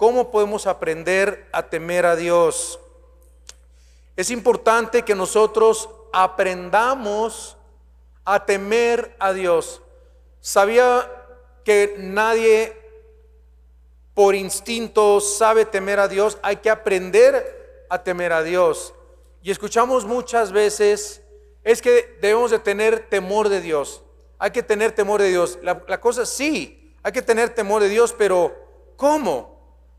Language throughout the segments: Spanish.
¿Cómo podemos aprender a temer a Dios? Es importante que nosotros aprendamos a temer a Dios. ¿Sabía que nadie por instinto sabe temer a Dios? Hay que aprender a temer a Dios. Y escuchamos muchas veces, es que debemos de tener temor de Dios. Hay que tener temor de Dios. La cosa sí, hay que tener temor de Dios, pero ¿cómo?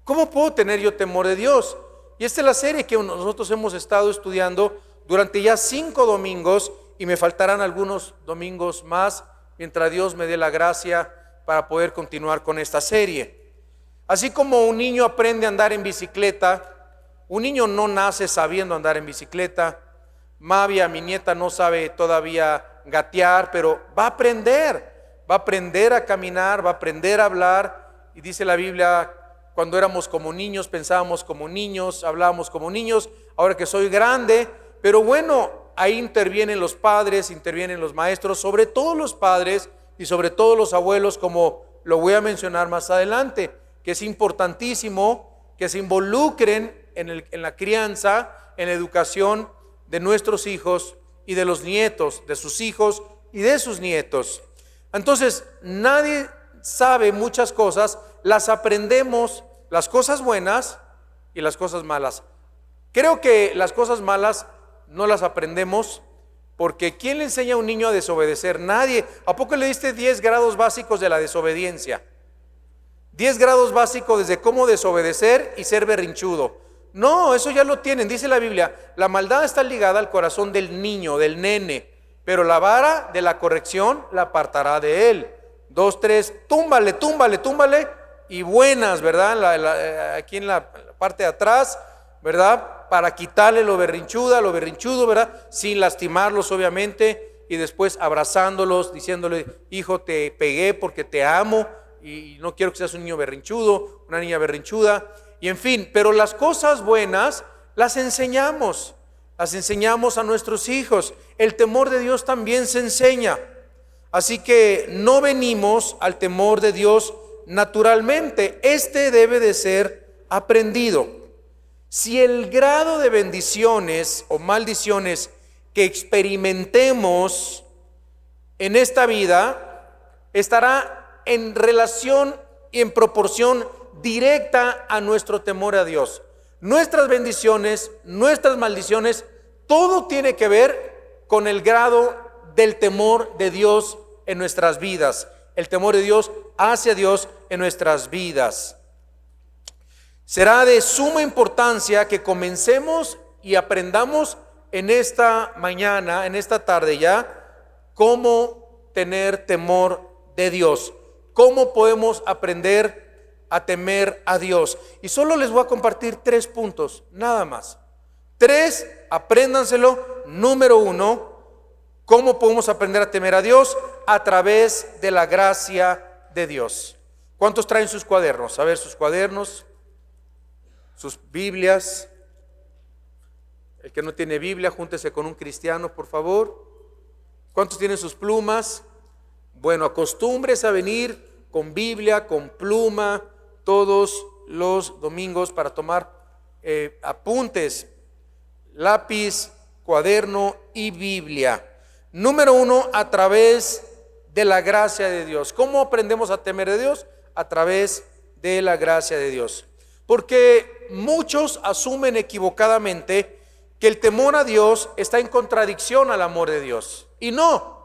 ¿Cómo puedo tener yo temor de Dios? Y esta es la serie que nosotros hemos estado estudiando durante ya 5 domingos, y me faltarán algunos domingos más mientras Dios me dé la gracia para poder continuar con esta serie. Así como un niño aprende a andar en bicicleta, un niño no nace sabiendo andar en bicicleta. Mavia, mi nieta, no sabe todavía gatear, pero va a aprender a caminar, va a aprender a hablar. Y dice la Biblia, cuando éramos como niños, pensábamos como niños, hablábamos como niños. Ahora que soy grande, pero bueno, ahí intervienen los padres, intervienen los maestros, sobre todo los padres y sobre todo los abuelos, como lo voy a mencionar más adelante, que es importantísimo que se involucren en la crianza, en la educación de nuestros hijos y de los nietos, de sus hijos y de sus nietos. Entonces, nadie sabe muchas cosas, las aprendemos, las cosas buenas y las cosas malas. Creo que las cosas malas no las aprendemos, porque ¿quién le enseña a un niño a desobedecer? Nadie. ¿A poco le diste 10 grados básicos de la desobediencia? 10 grados básicos desde cómo desobedecer y ser berrinchudo. No, eso ya lo tienen. Dice la Biblia, la maldad está ligada al corazón del niño, del nene, pero la vara de la corrección la apartará de él. 2, 3, túmbale, túmbale, túmbale, y buenas, ¿verdad? Aquí en la parte de atrás, ¿verdad? Para quitarle lo berrinchudo, ¿verdad? Sin lastimarlos, obviamente, y después abrazándolos, diciéndole, hijo, te pegué porque te amo y no quiero que seas un niño berrinchudo, una niña berrinchuda, y en fin. Pero las cosas buenas las enseñamos a nuestros hijos. El temor de Dios también se enseña. Así que no venimos al temor de Dios naturalmente, este debe de ser aprendido. Si el grado de bendiciones o maldiciones que experimentemos en esta vida estará en relación y en proporción directa a nuestro temor a Dios. Nuestras bendiciones, nuestras maldiciones, todo tiene que ver con el grado del temor de Dios en nuestras vidas, el temor de Dios hacia Dios en nuestras vidas. Será de suma importancia que comencemos y aprendamos en esta mañana, en esta tarde ya, cómo tener temor de Dios, cómo podemos aprender a temer a Dios. Y solo les voy a compartir 3 puntos, nada más. 3, apréndanselo. Número 1, ¿cómo podemos aprender a temer a Dios? A través de la gracia de Dios. ¿Cuántos traen sus cuadernos? A ver, sus cuadernos, sus Biblias. El que no tiene Biblia, júntese con un cristiano, por favor. ¿Cuántos tienen sus plumas? Bueno, acostúmbrese a venir con Biblia, con pluma, todos los domingos para tomar apuntes, lápiz, cuaderno y Biblia. Número 1, a través de la gracia de Dios. ¿Cómo aprendemos a temer a Dios? A través de la gracia de Dios. Porque muchos asumen equivocadamente que el temor a Dios está en contradicción al amor de Dios. Y no.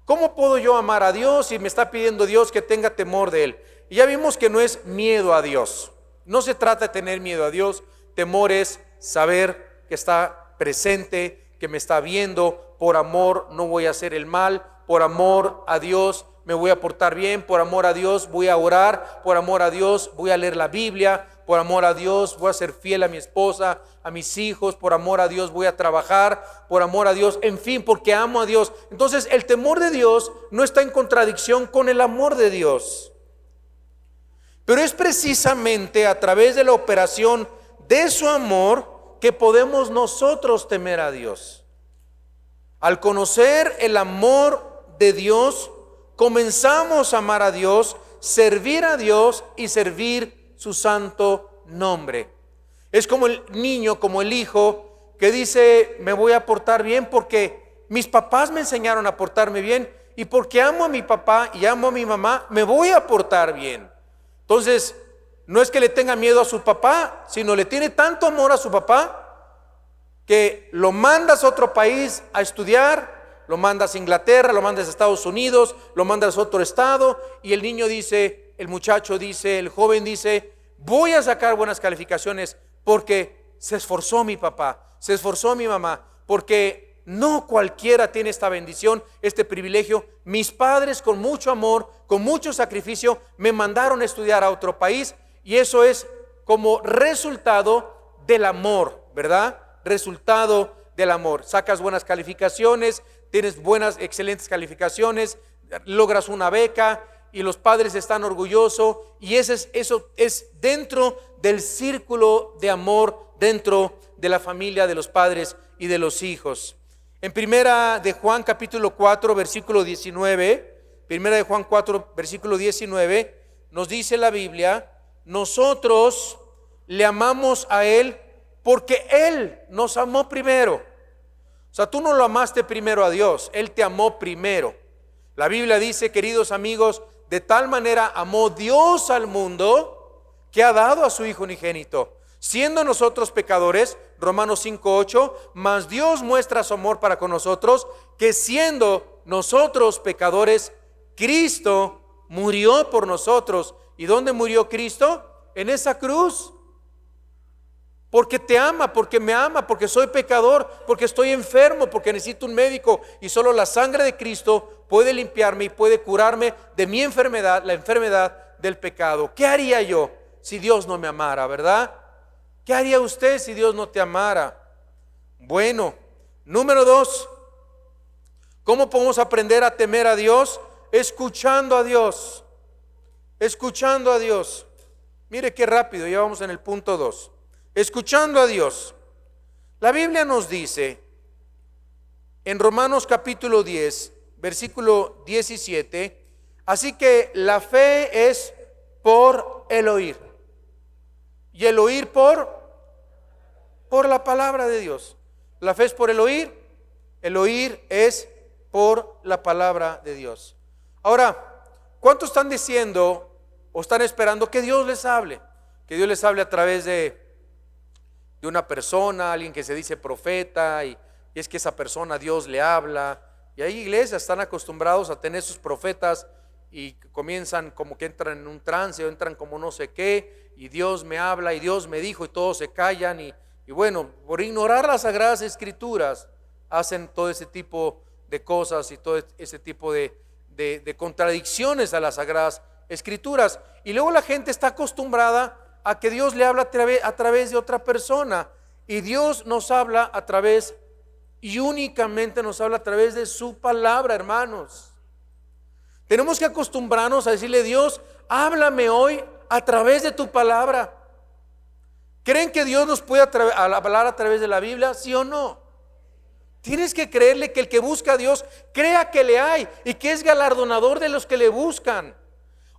¿Cómo puedo yo amar a Dios si me está pidiendo Dios que tenga temor de Él? Y ya vimos que no es miedo a Dios. No se trata de tener miedo a Dios. Temor es saber que está presente, que me está viendo. Por amor no voy a hacer el mal. Por amor a Dios me voy a portar bien. Por amor a Dios voy a orar. Por amor a Dios voy a leer la Biblia. Por amor a Dios voy a ser fiel a mi esposa, a mis hijos. Por amor a Dios voy a trabajar. Por amor a Dios, en fin, porque amo a Dios. Entonces el temor de Dios no está en contradicción con el amor de Dios. Pero es precisamente a través de la operación de su amor que podemos nosotros temer a Dios. Al conocer el amor de Dios, comenzamos a amar a Dios, servir a Dios y servir su santo nombre. Es como el niño, como el hijo que dice: me voy a portar bien porque mis papás me enseñaron a portarme bien, y porque amo a mi papá y amo a mi mamá, me voy a portar bien. Entonces, no es que le tenga miedo a su papá, sino le tiene tanto amor a su papá que lo mandas a otro país a estudiar, lo mandas a Inglaterra, lo mandas a Estados Unidos, lo mandas a otro estado, y el niño dice, el muchacho dice, el joven dice: voy a sacar buenas calificaciones porque se esforzó mi papá, se esforzó mi mamá, porque no cualquiera tiene esta bendición, este privilegio. Mis padres, con mucho amor, con mucho sacrificio, me mandaron a estudiar a otro país, y eso es como resultado del amor, ¿verdad? Resultado del amor. Sacas buenas calificaciones, tienes buenas, excelentes calificaciones, logras una beca y los padres están orgullosos, y eso es dentro del círculo de amor, dentro de la familia de los padres y de los hijos. En primera de Juan capítulo 4 versículo 19, primera de Juan 4 versículo 19, nos dice la Biblia: nosotros le amamos a Él porque Él nos amó primero. O sea, tú no lo amaste primero a Dios, Él te amó primero. La Biblia dice, queridos amigos, de tal manera amó Dios al mundo que ha dado a su Hijo unigénito, siendo nosotros pecadores, Romanos 5:8, mas Dios muestra su amor para con nosotros, que siendo nosotros pecadores, Cristo murió por nosotros. ¿Y dónde murió Cristo? En esa cruz. Porque te ama, porque me ama, porque soy pecador, porque estoy enfermo, porque necesito un médico, y solo la sangre de Cristo puede limpiarme y puede curarme de mi enfermedad, la enfermedad del pecado. ¿Qué haría yo si Dios no me amara, verdad? ¿Qué haría usted si Dios no te amara? Bueno, número 2, ¿cómo podemos aprender a temer a Dios? Escuchando a Dios, escuchando a Dios. Mire qué rápido, ya vamos en el punto 2. Escuchando a Dios. La Biblia nos dice en Romanos capítulo 10, versículo 17, así que la fe es por el oír, y el oír por la palabra de Dios. La fe es por el oír es por la palabra de Dios. Ahora, ¿cuántos están diciendo o están esperando que Dios les hable? Que Dios les hable a través de una persona, alguien que se dice profeta, y es que esa persona Dios le habla. Y hay iglesias están acostumbrados a tener sus profetas y comienzan como que entran en un trance o entran como no sé qué, y Dios me habla y Dios me dijo, y todos se callan, y bueno, por ignorar las sagradas escrituras hacen todo ese tipo de cosas y todo ese tipo de contradicciones a las sagradas escrituras. Y luego la gente está acostumbrada a que Dios le habla a través de otra persona, y Dios nos habla a través, y únicamente nos habla a través de su palabra, hermanos. Tenemos que acostumbrarnos a decirle: Dios, háblame hoy a través de tu palabra. ¿Creen que Dios nos puede hablar a través de la Biblia? ¿Sí o no? Tienes que creerle que el que busca a Dios crea que le hay y que es galardonador de los que le buscan.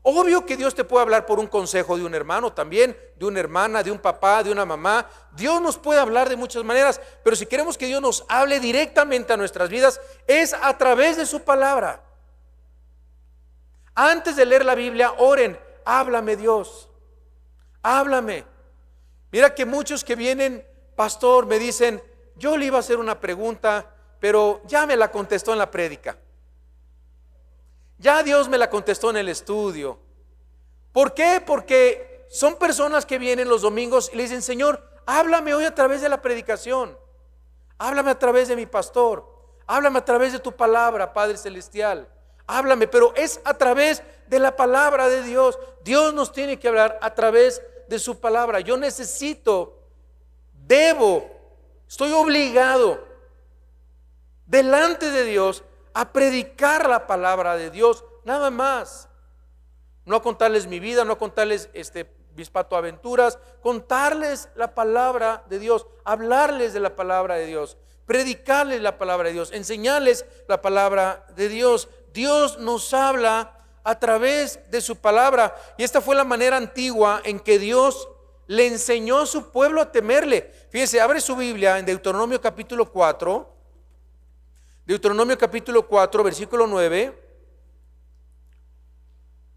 Obvio que Dios te puede hablar por un consejo de un hermano también, de una hermana, de un papá, de una mamá. Dios nos puede hablar de muchas maneras, pero si queremos que Dios nos hable directamente a nuestras vidas, es a través de su palabra. Antes de leer la Biblia, oren: háblame Dios, háblame. Mira que muchos que vienen, pastor, me dicen: yo le iba a hacer una pregunta, pero ya me la contestó en la prédica. Ya Dios me la contestó en el estudio. ¿Por qué? Porque son personas que vienen los domingos y le dicen: Señor, háblame hoy a través de la predicación, háblame a través de mi pastor, háblame a través de tu palabra, Padre Celestial, háblame, pero es a través de la palabra de Dios. Dios nos tiene que hablar a través de su palabra. Yo necesito, estoy obligado delante de Dios a predicar la palabra de Dios, nada más. No a contarles mi vida, no a contarles mis patoaventuras, contarles la palabra de Dios, hablarles de la palabra de Dios, predicarles la palabra de Dios, enseñarles la palabra de Dios. Dios nos habla a través de su palabra, y esta fue la manera antigua en que Dios le enseñó a su pueblo a temerle. Fíjense, abre su Biblia en Deuteronomio capítulo 4. Deuteronomio capítulo 4, versículo 9.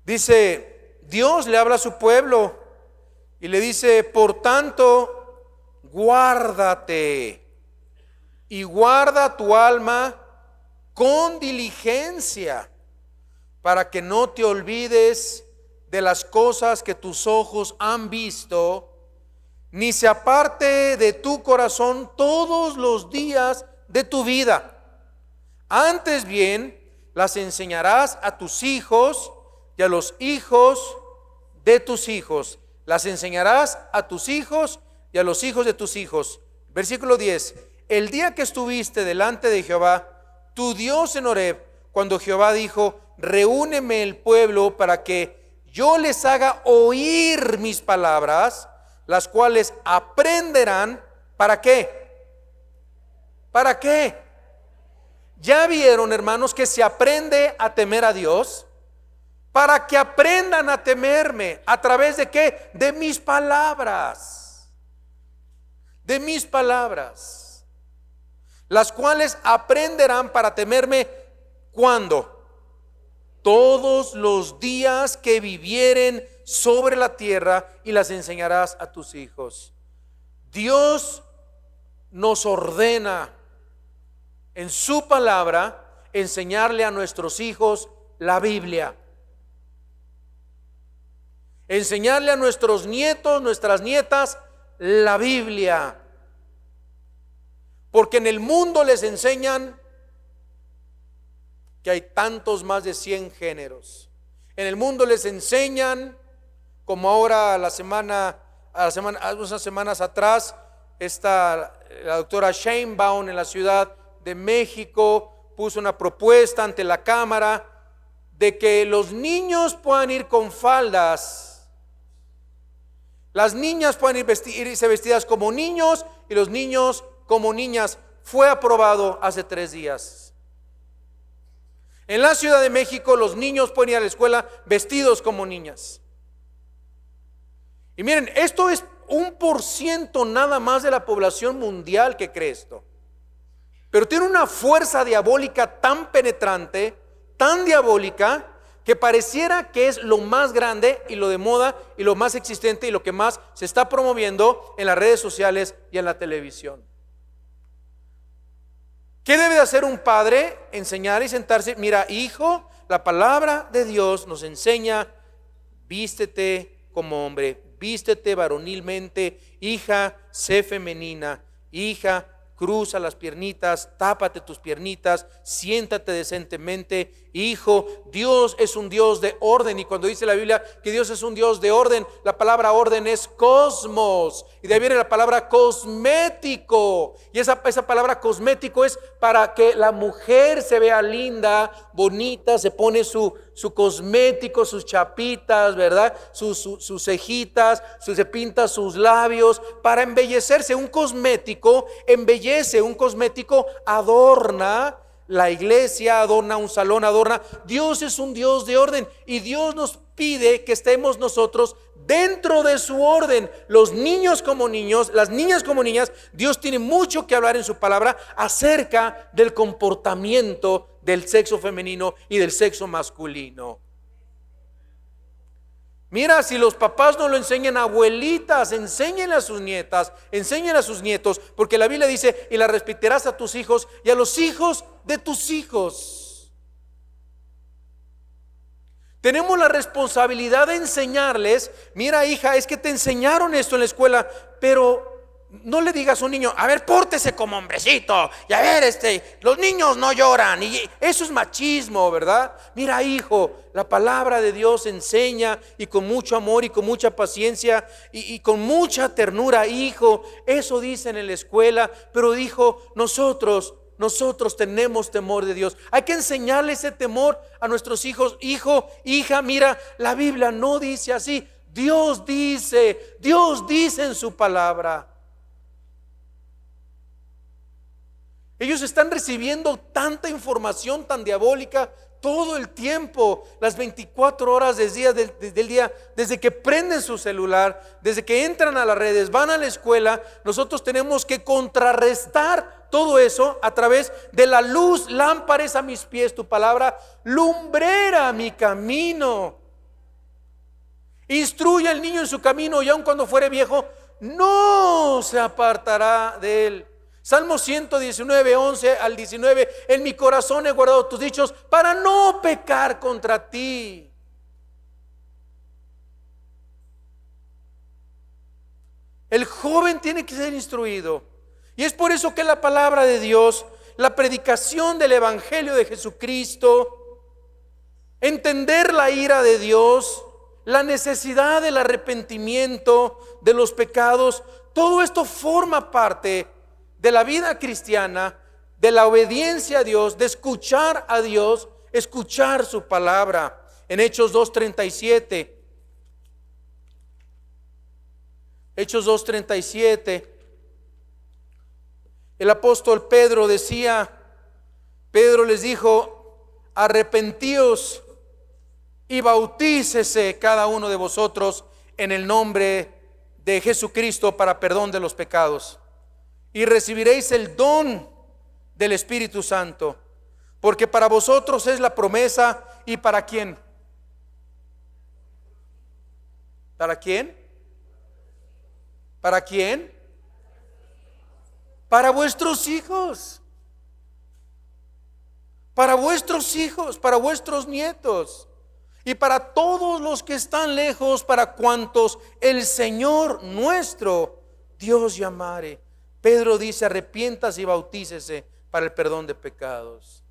Dice, Dios le habla a su pueblo y le dice: por tanto, guárdate y guarda tu alma con diligencia, para que no te olvides de las cosas que tus ojos han visto, ni se aparte de tu corazón todos los días de tu vida. Antes bien, las enseñarás a tus hijos y a los hijos de tus hijos. Las enseñarás a tus hijos y a los hijos de tus hijos. Versículo 10. El día que estuviste delante de Jehová, tu Dios, en Horeb, cuando Jehová dijo: reúneme el pueblo para que yo les haga oír mis palabras, las cuales aprenderán. ¿Para qué? ¿Para qué? Ya vieron, hermanos, que se aprende a temer a Dios. Para que aprendan a temerme. ¿A través de qué? De mis palabras. De mis palabras. Las cuales aprenderán para temerme. ¿Cuándo? Todos los días que vivieren sobre la tierra, y las enseñarás a tus hijos. Dios nos ordena en su palabra enseñarle a nuestros hijos la Biblia. Enseñarle a nuestros nietos, nuestras nietas, la Biblia. Porque en el mundo les enseñan que hay tantos, más de 100 géneros. En el mundo les enseñan, como ahora unas semanas atrás, la doctora Sheinbaum en la Ciudad de México puso una propuesta ante la Cámara de que los niños puedan ir con faldas. Las niñas pueden irse vestidas como niños y los niños como niñas. Fue aprobado hace 3 días. En la Ciudad de México los niños pueden ir a la escuela vestidos como niñas. Y miren, esto es 1% nada más de la población mundial que cree esto. Pero tiene una fuerza diabólica tan penetrante, tan diabólica, que pareciera que es lo más grande y lo de moda y lo más existente y lo que más se está promoviendo en las redes sociales y en la televisión. ¿Qué debe de hacer un padre? Enseñar y sentarse. Mira, hijo, la palabra de Dios nos enseña: vístete como hombre, vístete varonilmente. Hija, sé femenina. Hija, cruza las piernitas, tápate tus piernitas, siéntate decentemente. Hijo, Dios es un Dios de orden, y cuando dice la Biblia que Dios es un Dios de orden, la palabra orden es cosmos, y de ahí viene la palabra cosmético, y esa palabra cosmético es para que la mujer se vea linda, bonita, se pone su cosmético, sus chapitas, ¿verdad? Sus cejitas, se pinta sus labios para embellecerse. Un cosmético embellece, un cosmético adorna la iglesia, adorna un salón, adorna. Dios es un Dios de orden, y Dios nos pide que estemos nosotros dentro de su orden. Los niños como niños, las niñas como niñas. Dios tiene mucho que hablar en su palabra acerca del comportamiento del sexo femenino y del sexo masculino. Mira, si los papás no lo enseñan, abuelitas, enséñenle a sus nietas, enséñenle a sus nietos, porque la Biblia dice: y la respetarás a tus hijos y a los hijos de tus hijos. Tenemos la responsabilidad de enseñarles. Mira, hija, es que te enseñaron esto en la escuela, pero no le digas a un niño: a ver, pórtese como hombrecito, y a ver, los niños no lloran, y eso es machismo, ¿verdad? Mira, hijo, la palabra de Dios enseña, y con mucho amor y con mucha paciencia y con mucha ternura. Hijo, eso dicen en la escuela, pero hijo, nosotros tenemos temor de Dios. Hay que enseñarle ese temor a nuestros hijos. Hijo, hija, mira, la Biblia no dice así. Dios dice en su palabra. Ellos están recibiendo tanta información tan diabólica, todo el tiempo, las 24 horas del día, desde que prenden su celular, desde que entran a las redes, van a la escuela. Nosotros tenemos que contrarrestar todo eso a través de la luz. Lámpara es a mis pies tu palabra, lumbrera mi camino. Instruye al niño en su camino, y aun cuando fuere viejo no se apartará de él. Salmo 119, 11 al 19. En mi corazón he guardado tus dichos para no pecar contra ti. El joven tiene que ser instruido, y es por eso que la palabra de Dios, la predicación del evangelio de Jesucristo, entender la ira de Dios, la necesidad del arrepentimiento de los pecados, todo esto forma parte de la vida cristiana, de la obediencia a Dios, de escuchar a Dios, escuchar su palabra. En Hechos 2:37, Hechos 2:37, el apóstol Pedro decía, Pedro les dijo: arrepentíos y bautícese cada uno de vosotros en el nombre de Jesucristo para perdón de los pecados, y recibiréis el don del Espíritu Santo, porque para vosotros es la promesa. ¿Y para quién? ¿Para quién? ¿Para quién? Para vuestros hijos, para vuestros hijos, para vuestros nietos, y para todos los que están lejos, para cuantos el Señor nuestro Dios llamare. Pedro dice: arrepiéntase y bautícese para el perdón de pecados.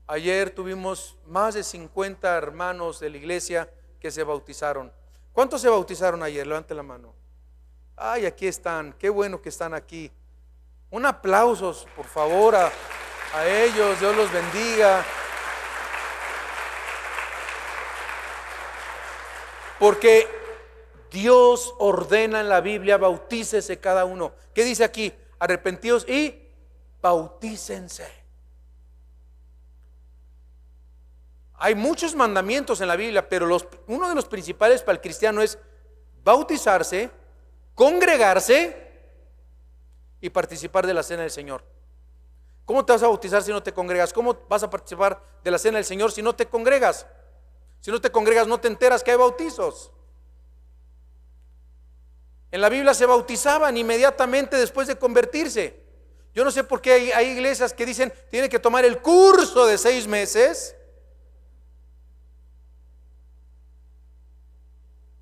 Ayer tuvimos más de 50 hermanos de la iglesia que se bautizaron. ¿Cuántos se bautizaron ayer? Levante la mano. Ay, aquí están, qué bueno que están aquí. Un aplauso, por favor, a ellos. Dios los bendiga. Porque Dios ordena en la Biblia: bautícese cada uno. ¿Qué dice aquí? Arrepentíos y bautícense. Hay muchos mandamientos en la Biblia, pero uno de los principales para el cristiano es bautizarse, congregarse y participar de la cena del Señor. ¿Cómo te vas a bautizar si no te congregas? ¿Cómo vas a participar de la cena del Señor si no te congregas? Si no te congregas, no te enteras que hay bautizos. En la Biblia se bautizaban inmediatamente después de convertirse. Yo no sé por qué hay iglesias que dicen: tiene que tomar el curso de 6 meses,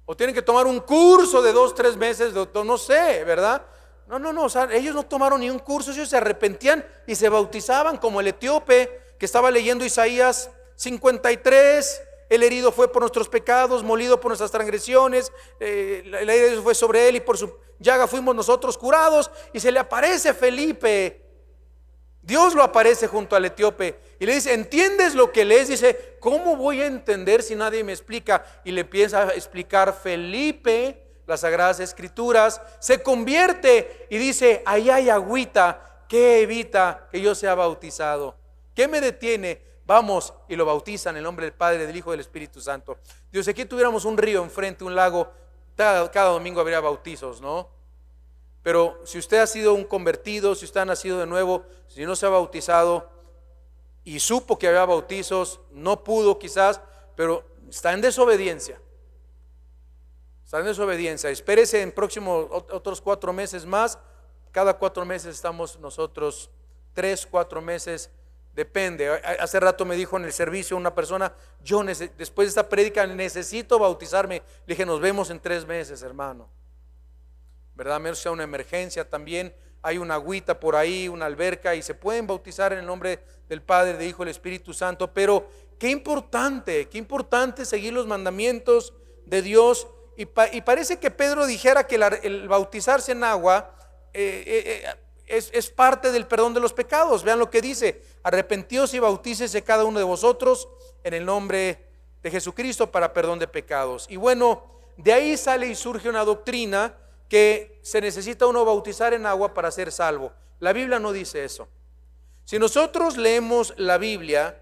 o tienen que tomar un curso de 2, 3 meses, no sé, ¿verdad? No, o sea, ellos no tomaron ni un curso. Ellos se arrepentían y se bautizaban, como el etíope que estaba leyendo Isaías 53. El herido fue por nuestros pecados, molido por nuestras transgresiones, la ira de Dios fue sobre él, y por su llaga fuimos nosotros curados. Y se le aparece Felipe, Dios lo aparece junto al etíope y le dice: ¿entiendes lo que lees? Dice: ¿cómo voy a entender si nadie me explica? Y le empieza a explicar Felipe las Sagradas Escrituras. Se convierte y dice: ahí hay agüita, ¿qué evita que yo sea bautizado? ¿Qué me detiene? Vamos, y lo bautizan en el nombre del Padre, del Hijo y del Espíritu Santo. Dios, si aquí tuviéramos un río enfrente, un lago, cada domingo habría bautizos, ¿no? Pero si usted ha sido un convertido, si usted ha nacido de nuevo, si no se ha bautizado y supo que había bautizos, no pudo quizás, pero está en desobediencia. Está en desobediencia. Espérese en próximos otros 4 meses más. Cada 4 meses estamos nosotros, 3, 4 meses. Depende. Hace rato me dijo en el servicio una persona: yo después de esta prédica necesito bautizarme. Le dije: nos vemos en 3 meses, hermano. ¿Verdad? A menos sea una emergencia. También hay una agüita por ahí, una alberca, y se pueden bautizar en el nombre del Padre, del Hijo y del Espíritu Santo. Pero qué importante seguir los mandamientos de Dios. Y parece que Pedro dijera que el bautizarse en agua es parte del perdón de los pecados. Vean lo que dice: arrepentíos y bautícese cada uno de vosotros en el nombre de Jesucristo para perdón de pecados. Y bueno, de ahí sale y surge una doctrina que se necesita uno bautizar en agua para ser salvo. La Biblia no dice eso. Si nosotros leemos la Biblia,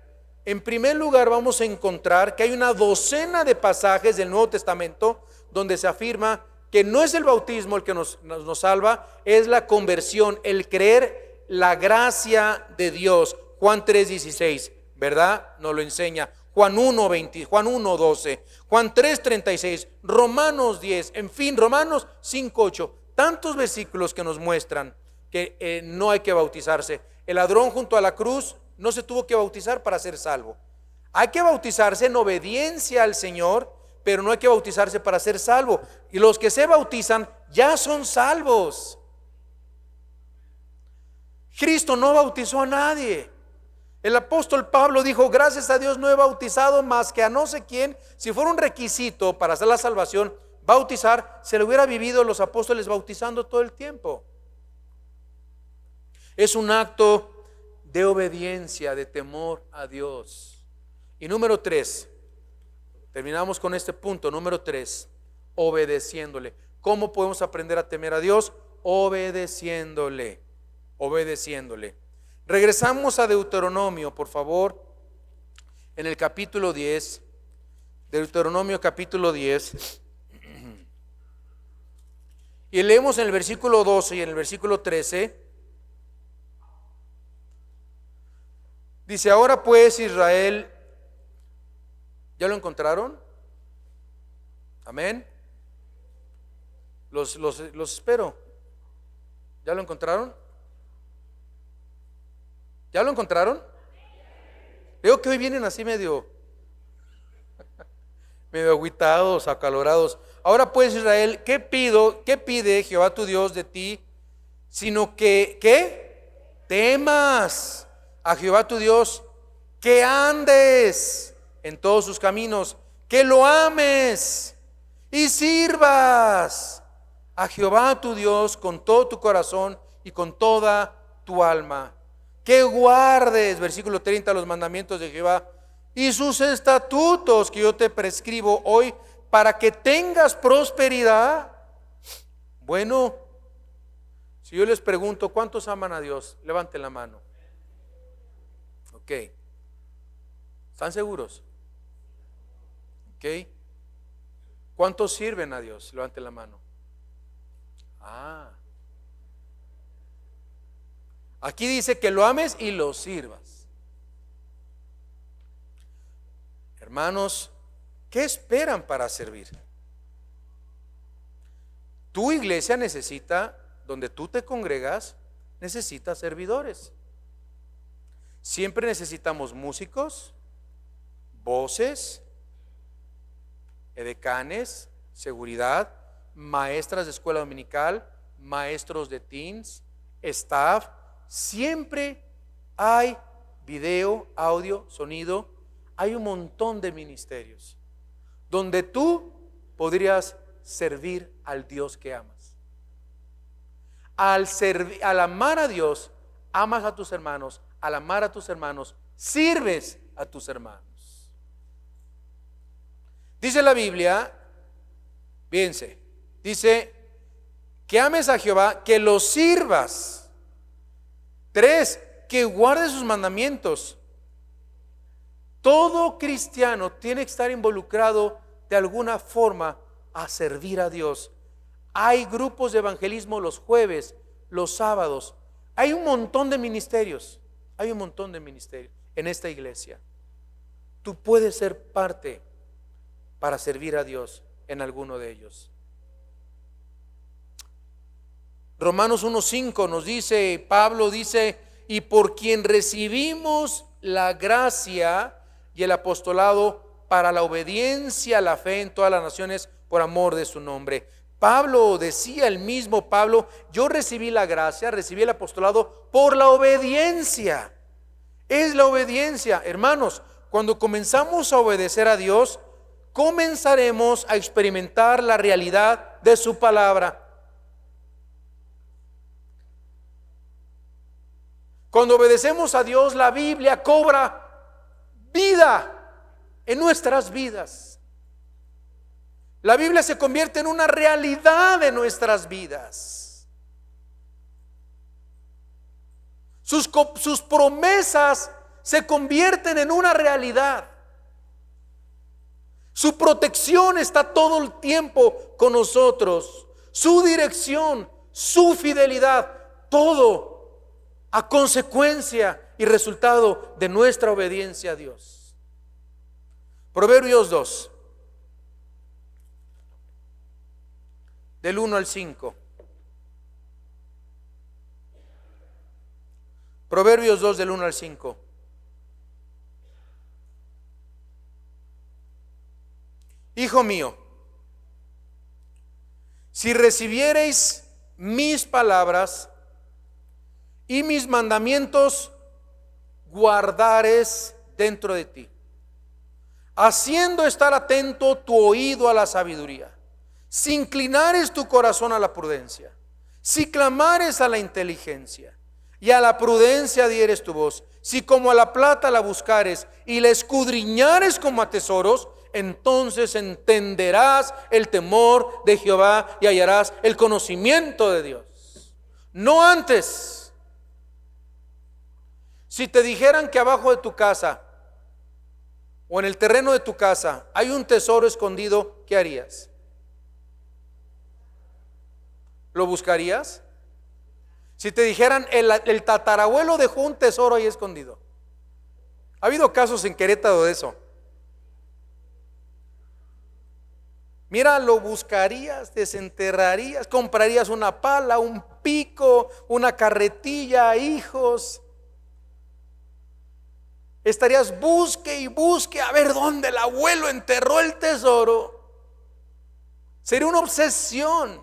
En primer lugar, vamos a encontrar que hay una docena de pasajes del Nuevo Testamento donde se afirma que no es el bautismo el que nos salva, es la conversión, el creer la gracia de Dios. Juan 3:16, ¿verdad? Nos lo enseña. Juan 1:20, Juan 1:12, Juan 3:36, Romanos 10, en fin, Romanos 5:8. Tantos versículos que nos muestran que no hay que bautizarse. El ladrón junto a la cruz no se tuvo que bautizar para ser salvo. Hay que bautizarse en obediencia al Señor, pero no hay que bautizarse para ser salvo. Y los que se bautizan ya son salvos. Cristo no bautizó a nadie. El apóstol Pablo dijo: gracias a Dios no he bautizado más que a no sé quién. Si fuera un requisito para hacer la salvación bautizar, se lo hubiera vivido los apóstoles bautizando todo el tiempo. Es un acto de obediencia, de temor a Dios. Y número 3, terminamos con este punto, número 3, obedeciéndole. ¿Cómo podemos aprender a temer a Dios? Obedeciéndole, obedeciéndole. Regresamos a Deuteronomio, por favor, en el capítulo 10, Deuteronomio capítulo 10, y leemos en el versículo 12 y en el versículo 13. Dice: ahora pues, Israel, ¿ya lo encontraron? Amén. Los espero. ¿Ya lo encontraron? ¿Ya lo encontraron? Veo que hoy vienen así medio agüitados, acalorados. Ahora pues, Israel, ¿qué pide Jehová tu Dios de ti? Sino que, ¿qué? Temas a Jehová tu Dios, que andes en todos sus caminos, que lo ames y sirvas a Jehová tu Dios con todo tu corazón y con toda tu alma, que guardes, versículo 30, los mandamientos de Jehová y sus estatutos que yo te prescribo hoy, para que tengas prosperidad. Bueno, si yo les pregunto, ¿cuántos aman a Dios? Levanten la mano. Ok, ¿están seguros? Ok, ¿cuántos sirven a Dios? Levanten la mano. Aquí dice que lo ames y lo sirvas. Hermanos, ¿qué esperan para servir? Tu iglesia necesita, donde tú te congregas, necesita servidores. Siempre necesitamos músicos, voces, edecanes, seguridad, maestras de escuela dominical, maestros de teens, staff. Siempre hay video, audio, sonido. Hay un montón de ministerios donde tú podrías servir al Dios que amas. Al amar a Dios, amas a tus hermanos. Al amar a tus hermanos, sirves a tus hermanos. Dice la Biblia, fíjense, dice que ames a Jehová, que lo sirvas. 3, que guardes sus mandamientos. Todo cristiano tiene que estar involucrado de alguna forma a servir a Dios. Hay grupos de evangelismo los jueves, los sábados. Hay un montón de ministerios. Hay un montón de ministerios en esta iglesia. Tú puedes ser parte para servir a Dios en alguno de ellos. Romanos 1:5 nos dice, Pablo dice: y por quien recibimos la gracia y el apostolado para la obediencia a la fe en todas las naciones por amor de su nombre. Pablo decía, el mismo Pablo: yo recibí la gracia, recibí el apostolado por la obediencia. Es la obediencia, hermanos. Cuando comenzamos a obedecer a Dios, comenzaremos a experimentar la realidad de su palabra. Cuando obedecemos a Dios, la Biblia cobra vida en nuestras vidas. La Biblia se convierte en una realidad de nuestras vidas. Sus promesas se convierten en una realidad. Su protección está todo el tiempo con nosotros. Su dirección, su fidelidad, todo a consecuencia y resultado de nuestra obediencia a Dios. Proverbios 2, del 1 al 5. Proverbios 2 del 1 al 5. Hijo mío, si recibiereis mis palabras y mis mandamientos guardares dentro de ti, haciendo estar atento tu oído a la sabiduría, si inclinares tu corazón a la prudencia, si clamares a la inteligencia y a la prudencia dieres tu voz, si como a la plata la buscares y la escudriñares como a tesoros, entonces entenderás el temor de Jehová y hallarás el conocimiento de Dios. No antes. Si te dijeran que abajo de tu casa o en el terreno de tu casa hay un tesoro escondido, ¿qué harías? ¿Lo buscarías? Si te dijeran el tatarabuelo dejó un tesoro ahí escondido. Ha habido casos en Querétaro de eso. Mira, lo buscarías, desenterrarías, comprarías una pala, un pico, una carretilla, hijos. Estarías busque y busque a ver dónde el abuelo enterró el tesoro. Sería una obsesión.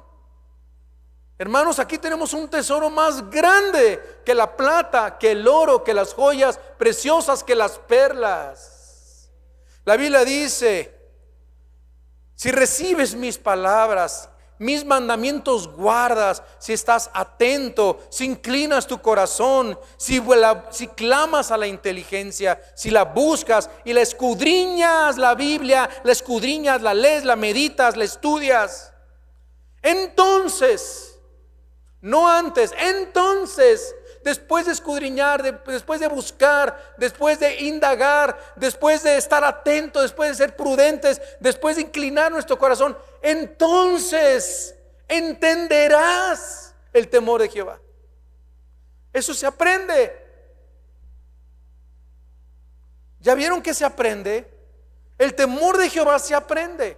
Hermanos, aquí tenemos un tesoro más grande que la plata, que el oro, que las joyas preciosas, que las perlas. La Biblia dice: si recibes mis palabras, mis mandamientos guardas, si estás atento, si inclinas tu corazón, si clamas a la inteligencia, si la buscas y la escudriñas, la Biblia, la escudriñas, la lees, la meditas, la estudias, entonces, no antes, entonces, después de escudriñar, después de buscar, después de indagar, después de estar atento, después de ser prudentes, después de inclinar nuestro corazón, entonces entenderás el temor de Jehová. Eso se aprende. ¿Ya vieron que se aprende? El temor de Jehová se aprende.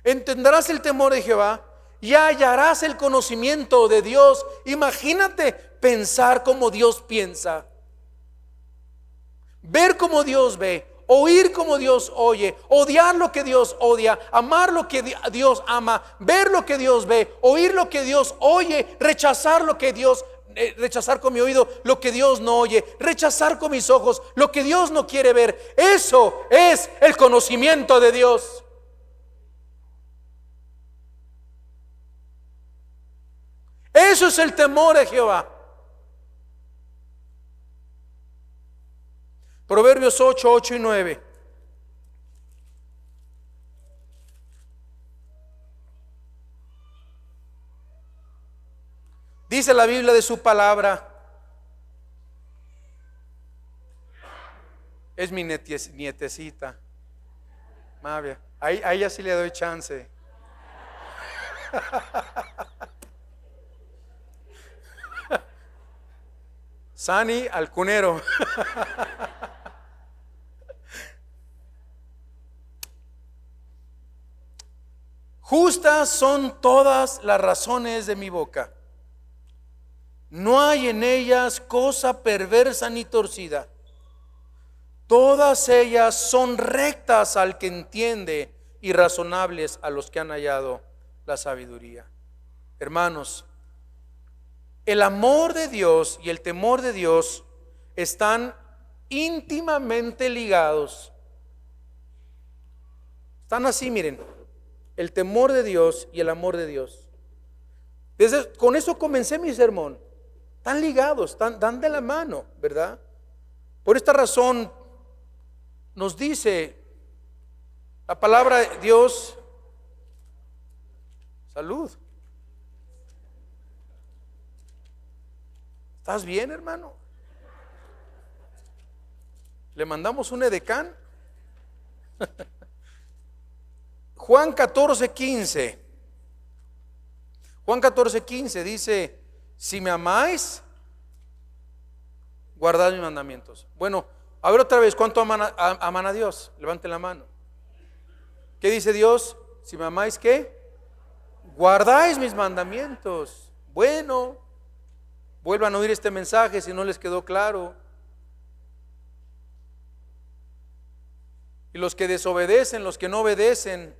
Entenderás el temor de Jehová y hallarás el conocimiento de Dios. Imagínate pensar como Dios piensa, ver como Dios ve, oír como Dios oye, odiar lo que Dios odia, amar lo que Dios ama, ver lo que Dios ve, oír lo que Dios oye, rechazar lo que Dios rechazar con mi oído lo que Dios no oye, rechazar con mis ojos lo que Dios no quiere ver. Eso es el conocimiento de Dios. Eso es el temor de Jehová. Proverbios 8, 8 y 9. Dice la Biblia de su palabra. Es mi nietecita Mavia. A ella sí le doy chance. Sani Alcunero. Justas son todas las razones de mi boca. No hay en ellas cosa perversa ni torcida. Todas ellas son rectas al que entiende y razonables a los que han hallado la sabiduría. Hermanos, el amor de Dios y el temor de Dios están íntimamente ligados. Están así, miren, el temor de Dios y el amor de Dios. Con eso comencé mi sermón. Están ligados, dan de la mano, ¿verdad? Por esta razón nos dice la palabra de Dios. Salud. ¿Estás bien, hermano? ¿Le mandamos un edecán? Juan 14:15. Juan 14:15 dice: si me amáis, guardad mis mandamientos. Bueno, a ver otra vez, ¿cuánto aman a Dios? Levanten la mano. ¿Qué dice Dios? Si me amáis, ¿qué? Guardáis mis mandamientos. Bueno, vuelvan a oír este mensaje si no les quedó claro. Y los que desobedecen, los que no obedecen,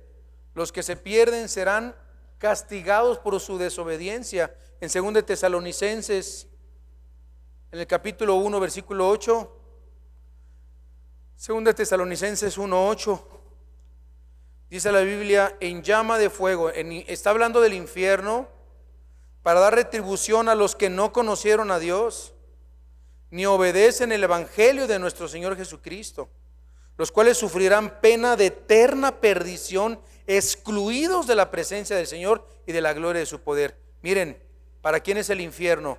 los que se pierden serán castigados por su desobediencia. En 2 Tesalonicenses, en el capítulo 1, versículo 8, 2 Tesalonicenses 1:8, dice la Biblia: en llama de fuego. Está hablando del infierno, para dar retribución a los que no conocieron a Dios, ni obedecen el evangelio de nuestro Señor Jesucristo, los cuales sufrirán pena de eterna perdición, excluidos de la presencia del Señor y de la gloria de su poder. Miren, ¿para quién es el infierno?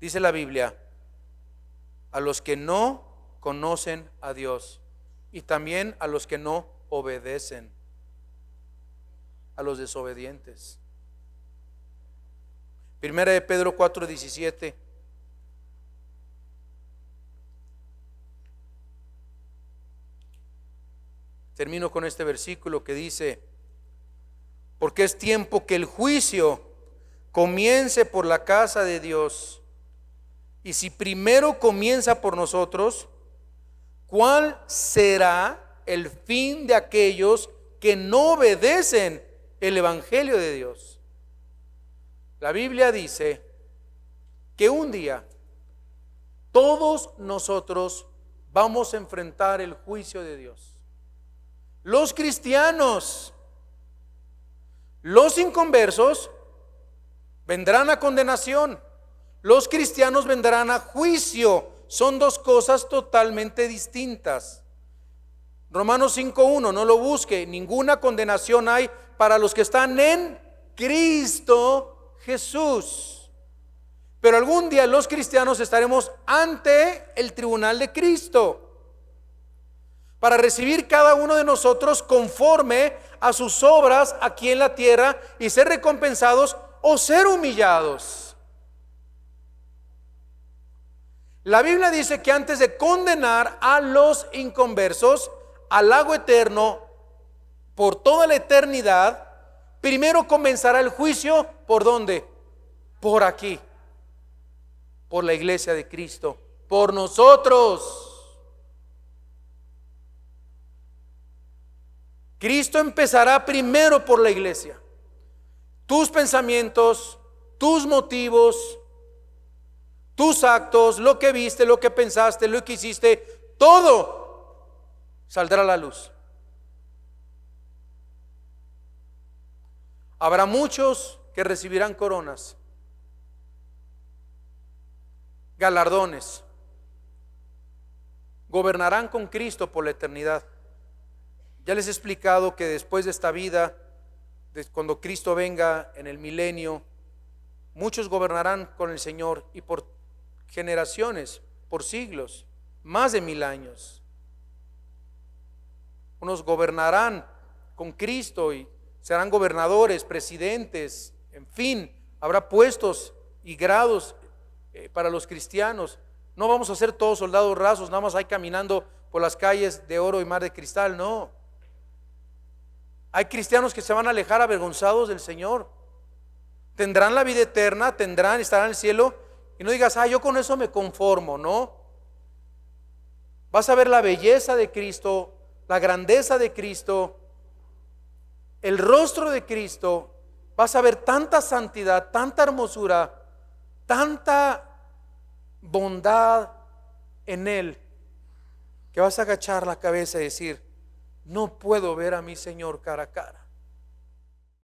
Dice la Biblia: a los que no conocen a Dios, y también a los que no obedecen, a los desobedientes. Primera de Pedro 4:17. Termino con este versículo que dice: porque es tiempo que el juicio comience por la casa de Dios. Y si primero comienza por nosotros, ¿cuál será el fin de aquellos que no obedecen el evangelio de Dios? La Biblia dice que un día todos nosotros vamos a enfrentar el juicio de Dios. Los cristianos, los inconversos vendrán a condenación, los cristianos vendrán a juicio. Son dos cosas totalmente distintas. Romanos 5:1, no lo busque. Ninguna condenación hay para los que están en Cristo Jesús. Pero algún día los cristianos estaremos ante el tribunal de Cristo para recibir cada uno de nosotros conforme a sus obras aquí en la tierra y ser recompensados o ser humillados. La Biblia dice que antes de condenar a los inconversos al lago eterno por toda la eternidad, primero comenzará el juicio. ¿Por dónde? Por aquí, por la iglesia de Cristo, por nosotros. Cristo empezará primero por la iglesia. Tus pensamientos, tus motivos, tus actos, lo que viste, lo que pensaste, lo que hiciste, todo saldrá a la luz. Habrá muchos que recibirán coronas, galardones, gobernarán con Cristo por la eternidad. Ya les he explicado que después de esta vida, cuando Cristo venga en el milenio, muchos gobernarán con el Señor y por generaciones, por siglos, más de 1000 años. Unos gobernarán con Cristo y serán gobernadores, presidentes, en fin, habrá puestos y grados para los cristianos. No vamos a ser todos soldados rasos, nada más ahí caminando por las calles de oro y mar de cristal, no. Hay cristianos que se van a alejar avergonzados del Señor. Tendrán la vida eterna, estarán en el cielo. Y no digas, yo con eso me conformo, no. Vas a ver la belleza de Cristo, la grandeza de Cristo, el rostro de Cristo. Vas a ver tanta santidad, tanta hermosura, tanta bondad en Él, que vas a agachar la cabeza y decir: no puedo ver a mi Señor cara a cara.